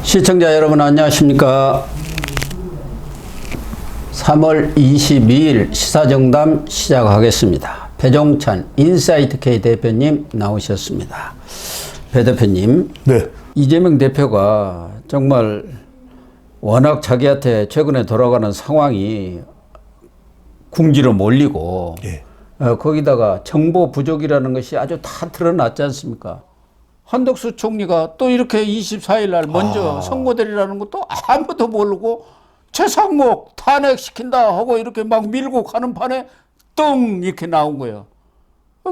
시청자 여러분 안녕하십니까. 3월 22일 시사정담 시작하겠습니다. 배종찬 인사이트K 대표님 나오셨습니다. 배 대표님, 네. 이재명 대표가 정말 워낙 자기한테 최근에 돌아가는 상황이 궁지로 몰리고 예. 거기다가 정보 부족이라는 것이 아주 다 드러났지 않습니까? 한덕수 총리가 또 이렇게 24일 날 먼저 선거대리라는 것도 아무도 모르고 최상목 탄핵시킨다 하고 이렇게 막 밀고 가는 판에 뚱 이렇게 나온 거예요.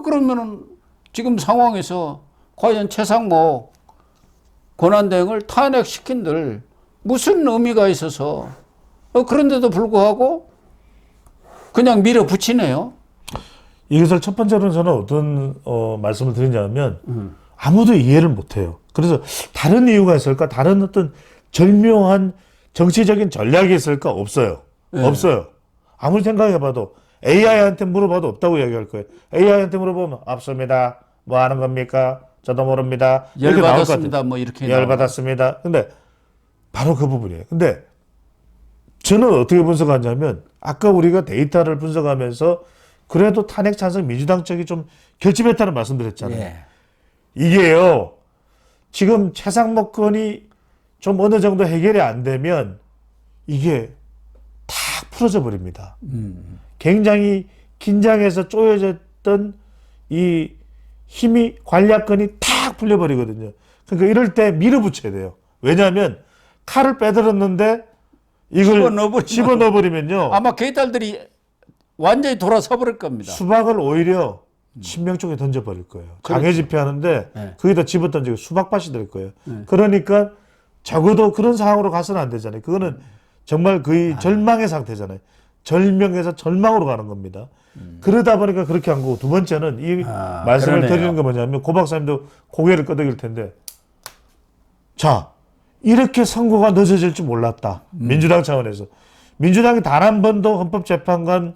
그러면은 지금 상황에서 과연 최상목 권한대행을 탄핵시킨들 무슨 의미가 있어서 그런데도 불구하고 그냥 밀어붙이네요. 이것을 첫 번째로는 저는 어떤 말씀을 드리냐면 아무도 이해를 못해요. 그래서 다른 이유가 있을까? 다른 어떤 절묘한 정치적인 전략이 있을까? 없어요. 네. 없어요. 아무리 생각해봐도 AI한테 물어봐도 없다고 이야기할 거예요. AI한테 물어보면 없습니다. 뭐 하는 겁니까? 저도 모릅니다. 열받았습니다. 뭐 이렇게 열받았습니다. 근데 바로 그 부분이에요. 근데 저는 어떻게 분석하냐면 아까 우리가 데이터를 분석하면서 그래도 탄핵 찬성 민주당 쪽이 좀 결집했다는 말씀드렸잖아요. 예. 이게요, 지금 최상목 건이 좀 어느 정도 해결이 안 되면 이게 탁 풀어져 버립니다. 굉장히 긴장해서 쪼여졌던 이 힘이 관략근이 탁 풀려버리거든요. 그러니까 이럴 때 밀어붙여야 돼요. 왜냐하면 칼을 빼들었는데 이걸 집어넣어버리면요. 아마 개딸들이 완전히 돌아서 버릴 겁니다. 수박을 오히려 신명 쪽에 던져버릴 거예요. 장애 집회하는데 네. 거기다 집어 던지고 수박밭이 될 거예요. 그러니까 적어도 그런 상황으로 가서는 안 되잖아요. 그거는 정말 거의 절망의 상태잖아요. 절명에서 절망으로 가는 겁니다. 그러다 보니까 그렇게 한 거고, 두 번째는 이 말씀을 그러네요. 드리는 거 뭐냐면 고 박사님도 고개를 끄덕일 텐데, 자, 이렇게 선거가 늦어질 줄 몰랐다. 민주당 차원에서. 민주당이 단 한 번도 헌법재판소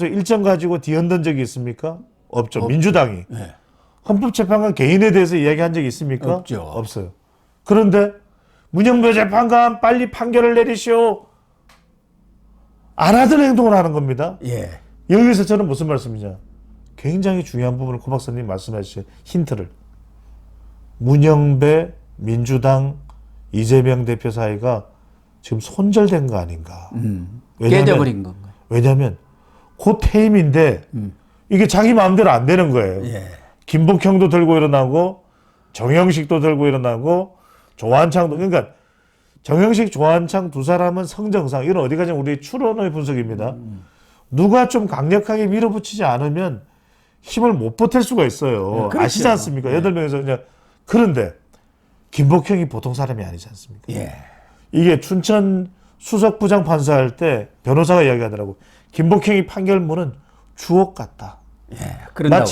일정 가지고 뒤흔든 적이 있습니까? 없죠. 민주당이. 네. 헌법재판관 개인에 대해서 이야기한 적이 있습니까? 없죠. 없어요. 그런데 문영배 재판관 빨리 판결을 내리시오. 안 하던 행동을 하는 겁니다. 예. 여기서 저는 무슨 말씀이냐. 굉장히 중요한 부분을 고 박사님 말씀해 주신 힌트를. 문영배, 민주당, 이재명 대표 사이가 지금 손절된 거 아닌가. 깨져버린 건가요? 왜냐하면 곧 퇴임인데 이게 자기 마음대로 안 되는 거예요. 예. 김복형도 들고 일어나고 정영식도 들고 일어나고 조한창도, 그러니까 정영식, 조한창 두 사람은 성정상, 이건 어디까지 우리 추론의 분석입니다. 누가 좀 강력하게 밀어붙이지 않으면 힘을 못 버틸 수가 있어요. 그렇죠. 아시지 않습니까? 8명에서 그냥. 그런데 김복형이 보통 사람이 아니지 않습니까? 예. 이게 춘천 수석 부장 판사할 때 변호사가 이야기하더라고. 김복형이 판결문은 주옥 같다. 예. 그런다고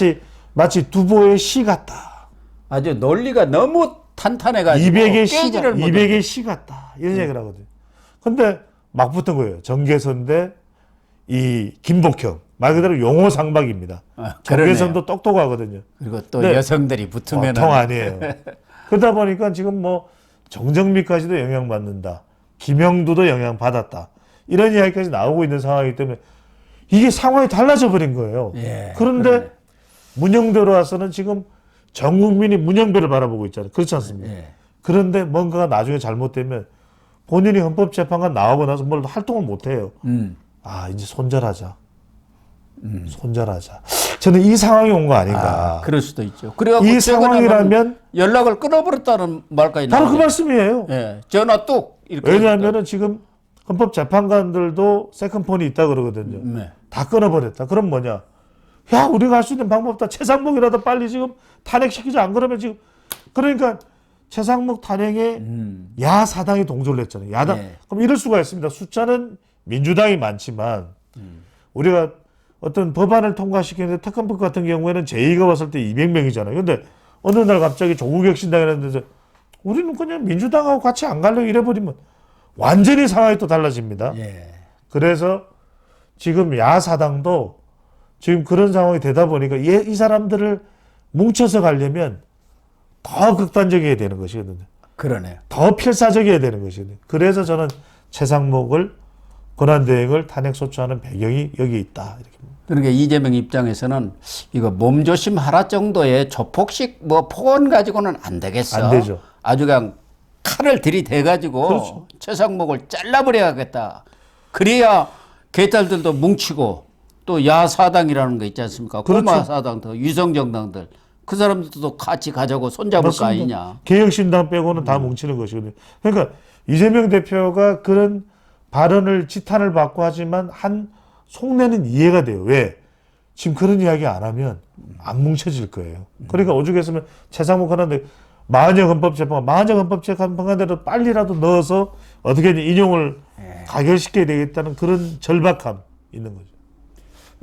마치 두보의 시 같다. 아주 논리가 너무 탄탄해가지고 200의 시 같다. 이런 얘기를 하거든요. 근데 막 붙은 거예요. 정계선 이 김복형. 말 그대로 용어 상박입니다. 정계선도 똑똑하거든요. 그리고 또 여성들이 붙으면 보통 아니에요. 그러다 보니까 지금 뭐 정정미까지도 영향받는다. 김영두도 영향받았다. 이런 이야기까지 나오고 있는 상황이기 때문에 이게 상황이 달라져 버린 거예요. 예, 그런데 그러네. 문영배로 와서는 지금 전 국민이 문영배를 바라보고 있잖아요. 그렇지 않습니까? 예. 그런데 뭔가가 나중에 잘못되면 본인이 헌법재판관 나오고 나서 뭘 활동을 못해요. 아, 이제 손절하자. 손절하자. 저는 이 상황이 온 거 아닌가. 그럴 수도 있죠. 그래갖고 이 상황이라면 연락을 끊어버렸다는 말까지 바로 그 나오네요. 말씀이에요. 예. 전화 뚝 이렇게. 왜냐하면은 지금 헌법재판관들도 세컨폰이 있다 그러거든요. 네. 다 끊어버렸다. 그럼 뭐냐? 야, 우리가 할 수 있는 방법 없다. 최상목이라도 빨리 지금 탄핵시키자. 안 그러면 지금. 그러니까 최상목 탄핵에 야사당이 동조를 했잖아요. 야당. 네. 그럼 이럴 수가 있습니다. 숫자는 민주당이 많지만 우리가 어떤 법안을 통과시키는데 특검법 같은 경우에는 제2가 왔을 때 200명이잖아요. 근데 어느 날 갑자기 조국혁신당이 했는데 우리는 그냥 민주당하고 같이 안 가려고 이래버리면 완전히 상황이 또 달라집니다. 예. 그래서 지금 야사당도 지금 그런 상황이 되다 보니까 이 사람들을 뭉쳐서 가려면 더 극단적이게 되는 것이거든요. 그러네요. 더 필사적이어야 되는 것이거든요. 그래서 저는 최상목을 권한대행을 탄핵소추하는 배경이 여기 있다. 이렇게. 그러니까 이재명 입장에서는 이거 몸조심하라 정도의 조폭식 뭐 폭언 가지고는 안 되겠어. 안 되죠. 아주 그냥 칼을 들이대가지고 그렇죠. 최상목을 잘라버려야겠다. 그래야 개딸들도 뭉치고 또 야사당이라는 거 있지 않습니까? 그렇죠. 꼬마사당들, 위성정당들 그 사람들도 같이 가자고 손잡을 거 아니냐. 개혁신당 빼고는 다 뭉치는 것이거든요. 그러니까 이재명 대표가 그런 발언을 지탄을 받고 하지만 한 속내는 이해가 돼요. 왜? 지금 그런 이야기 안 하면 안 뭉쳐질 거예요. 그러니까 오죽했으면 최상목 하는데 만약헌법재판관대로 빨리라도 넣어서 어떻게든 인용을 가결시켜야 되겠다는 그런 절박함 있는 거죠.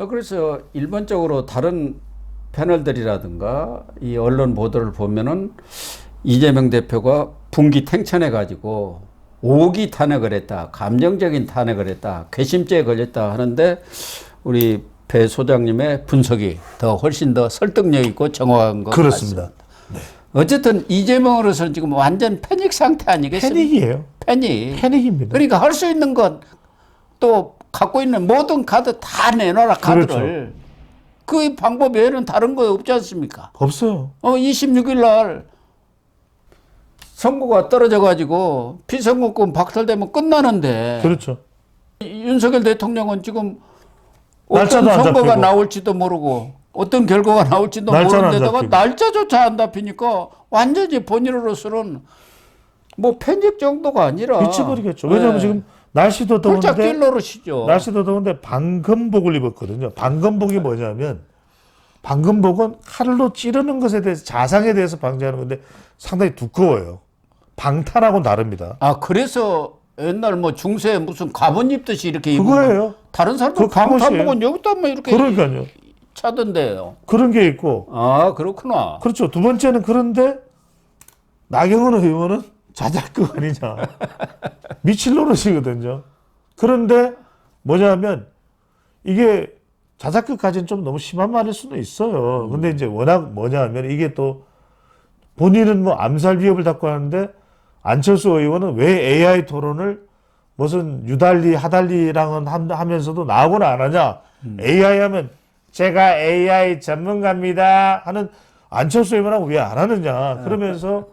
그래서 일반적으로 다른 패널들이라든가 이 언론 보도를 보면은 이재명 대표가 분기탱천해 가지고 5기 탄핵을 했다, 감정적인 탄핵을 했다, 괘씸죄에 걸렸다 하는데 우리 배 소장님의 분석이 더 훨씬 더 설득력 있고 정확한 것 그렇습니다. 같습니다. 어쨌든 이재명으로서는 지금 완전 패닉 상태 아니겠습니까? 패닉이에요. 패닉입니다. 그러니까 할 수 있는 것 또 갖고 있는 모든 카드 다 내놔라 카드를. 그 방법 외에는 다른 거 없지 않습니까? 없어요. 26일 날 선거가 떨어져 가지고 피선거권 박탈되면 끝나는데. 그렇죠. 윤석열 대통령은 지금 날짜도 어떤 안 선거가 잡히고. 나올지도 모르고 어떤 결과가 나올지도 날짜는 안 모르는데다가 잡히고. 날짜조차 안 잡히니까 완전히 본인으로서는 뭐 편집 정도가 아니라 미쳐버리겠죠. 왜냐하면 네. 지금 날씨도 홀짝 더운데 뛸 노릇이죠. 날씨도 더운데 방검복을 입었거든요. 방검복이 뭐냐면 방검복은 칼로 찌르는 것에 대해서 자상에 대해서 방지하는 건데 상당히 두꺼워요. 방탄하고 다릅니다. 아 그래서 옛날 뭐 중세에 무슨 가본 입듯이 이렇게 입은 그거예요. 다른 사람들 그 갑옷이에요. 방탄복은 여기다 뭐 이렇게 그러니까요. 차던데요. 그런 게 있고 아 그렇구나. 그렇죠. 두 번째는 그런데 나경원 의원은 자작극 아니냐. 미칠 노릇이거든요. 그런데 뭐냐면 이게 자작극까지는 좀 너무 심한 말일 수도 있어요. 근데 이제 워낙 뭐냐면 이게 또 본인은 뭐 암살 위협을 받고 하는데 안철수 의원은 왜 AI 토론을 무슨 유달리 하달리랑은 하면서도 나하고는 안 하냐. AI 하면 제가 AI 전문가입니다 하는 안철수 의원하고 왜 안 하느냐. 그러면서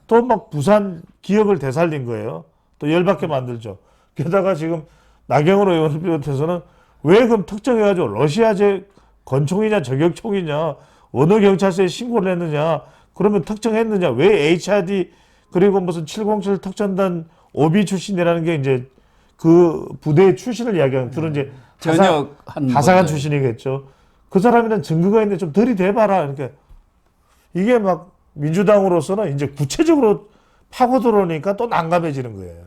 또 막 부산 기업을 되살린 거예요. 또 열받게 만들죠. 게다가 지금 나경원 의원을 비롯해서는 왜 그럼 특정해가지고 러시아제 권총이냐 저격총이냐 어느 경찰서에 신고를 했느냐 그러면 특정했느냐 왜 HRD 그리고 무슨 707 특전단 오비 출신이라는 게 이제 그 부대의 출신을 이야기하는 그런 이제 전역한 하사관 분들. 출신이겠죠. 그 사람이란 증거가 있는데 좀 들이대봐라. 그러니까 이게 막 민주당으로서는 이제 구체적으로 파고 들어오니까 또 난감해지는 거예요.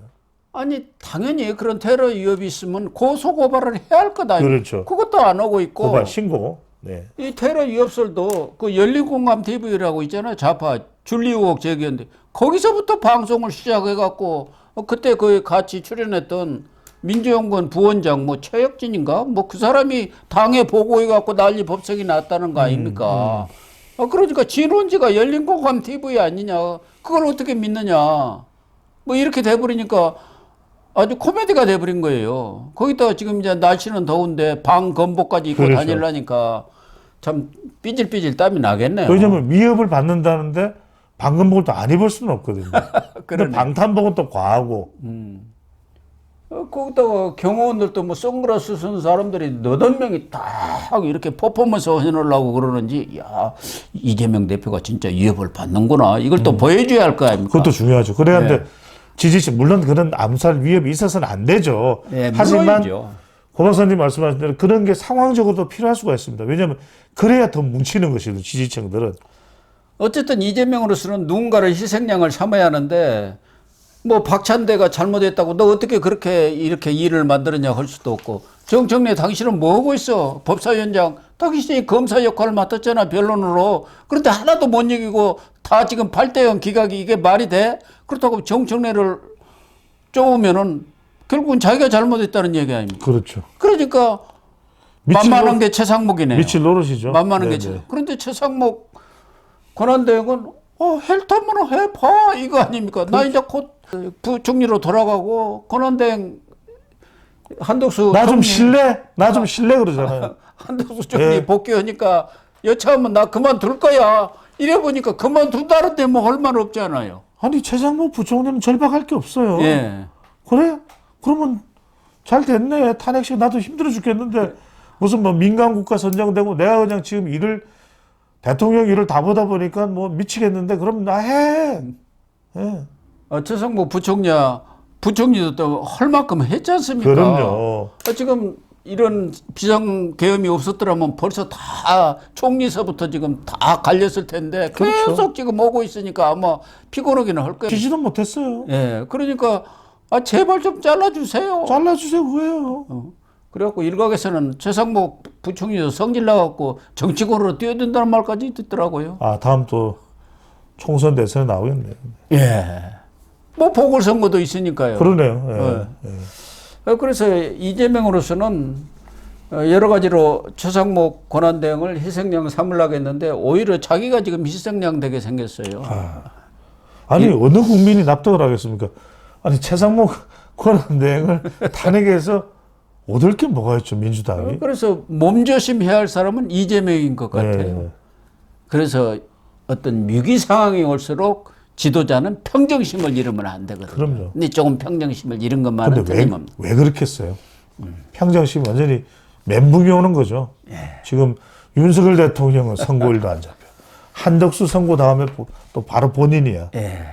아니 당연히 그런 테러 위협이 있으면 고소 고발을 해야 할 것 아니에요. 그렇죠. 그것도 안 하고 있고 고발 신고. 네. 이 테러 위협설도 그 열린공감 TV라고 있잖아요. 좌파 줄리 의혹 제기했는데 거기서부터 방송을 시작해갖고 그때 그 같이 출연했던 민주연구원 부원장 뭐 최혁진인가 뭐 그 사람이 당에 보고해갖고 난리 법석이 났다는 거 아닙니까? 그러니까 진원지가 열린공감 TV 아니냐? 그걸 어떻게 믿느냐? 뭐 이렇게 돼버리니까 아주 코미디가 돼버린 거예요. 거기다가 지금 이제 날씨는 더운데 방검복까지 입고 그렇죠. 다니려니까 참 삐질삐질 땀이 나겠네요. 왜냐면 위협을 받는다는데 방검복을 또 안 입을 수는 없거든요. 근데 그러네. 방탄복은 또 과하고. 거기다가 경호원들도 뭐 선글라스 쓴 사람들이 너댓 명이 딱 이렇게 퍼포먼스 해놓으려고 그러는지, 야, 이재명 대표가 진짜 위협을 받는구나. 이걸 또 보여줘야 할 거 아닙니까? 그것도 중요하죠. 그래야 하는데 지지층, 물론 그런 암살 위협이 있어서는 안 되죠. 네, 하지만 물론이죠. 고 박사님 말씀하신 대로 그런 게 상황적으로도 필요할 수가 있습니다. 왜냐하면 그래야 더 뭉치는 것이거든요. 지지층들은. 어쨌든 이재명으로서는 누군가를 희생양을 삼아야 하는데, 뭐 박찬대가 잘못했다고 너 어떻게 그렇게 이렇게 일을 만들었냐 할 수도 없고, 정청래 당신은 뭐 하고 있어? 법사위원장 당신이 검사 역할을 맡았잖아 변론으로. 그런데 하나도 못 이기고 다 지금 8대0 기각이 이게 말이 돼? 그렇다고 정청래를 쪼으면은 결국은 자기가 잘못했다는 얘기 아닙니까? 그렇죠. 그러니까 미칠 만만한 노- 게 최상목이네요. 미칠 노릇이죠. 만만한 게 네네. 그런데 최상목 권한대행은 헬타면 해봐 이거 아닙니까? 나 이제 곧 부총리로 돌아가고 권한대행 한덕수 나 좀 총리, 실례? 나 좀 실례 그러잖아요. 한덕수 총리 예. 복귀하니까 여차하면 나 그만둘 거야. 이래 보니까 그만둔다는데 뭐 할 말 없잖아요. 아니 최상목 부총리는 절박할 게 없어요. 예. 그래? 그러면 잘 됐네. 탄핵식 나도 힘들어 죽겠는데 무슨 뭐 민간국가 선정되고 내가 그냥 지금 대통령 일을 다 보다 보니까 뭐 미치겠는데 그럼 나 해. 예. 최상목 부총리도 또 할 만큼 했지 않습니까? 그럼요. 지금 이런 비상계엄이 없었더라면 벌써 다 총리서부터 지금 다 갈렸을 텐데 그렇죠. 계속 지금 오고 있으니까 아마 피곤하기는 할 거예요. 지지도 못했어요. 예, 그러니까 제발 좀 잘라주세요. 잘라주세요. 왜요? 그래갖고 일각에서는 최상목 부총리도 성질 나갖고 정치권으로 뛰어든다는 말까지 듣더라고요. 아 다음 또 총선 대선에 나오겠네요. 예. 뭐 보궐선거도 있으니까요. 그러네요. 예. 예. 그래서 이재명으로서는 여러 가지로 최상목 권한대행을 희생양 삼으려고 했는데 오히려 자기가 지금 희생양 되게 생겼어요. 아니 어느 국민이 납득을 하겠습니까? 아니 최상목 권한대행을 탄핵해서 얻을 게 뭐가 있죠 민주당이? 그래서 몸조심해야 할 사람은 이재명인 것 같아요. 예. 그래서 어떤 위기 상황이 올수록 지도자는 평정심을 잃으면 안 되거든요. 그럼요. 근데 조금 평정심을 잃은 것만은 근데 틀림없는. 왜 그렇게 했어요? 평정심 완전히 멘붕이 오는 거죠. 지금 윤석열 대통령은 선고일도 안 잡혀. 한덕수 선고 다음에 또 바로 본인이야. 예.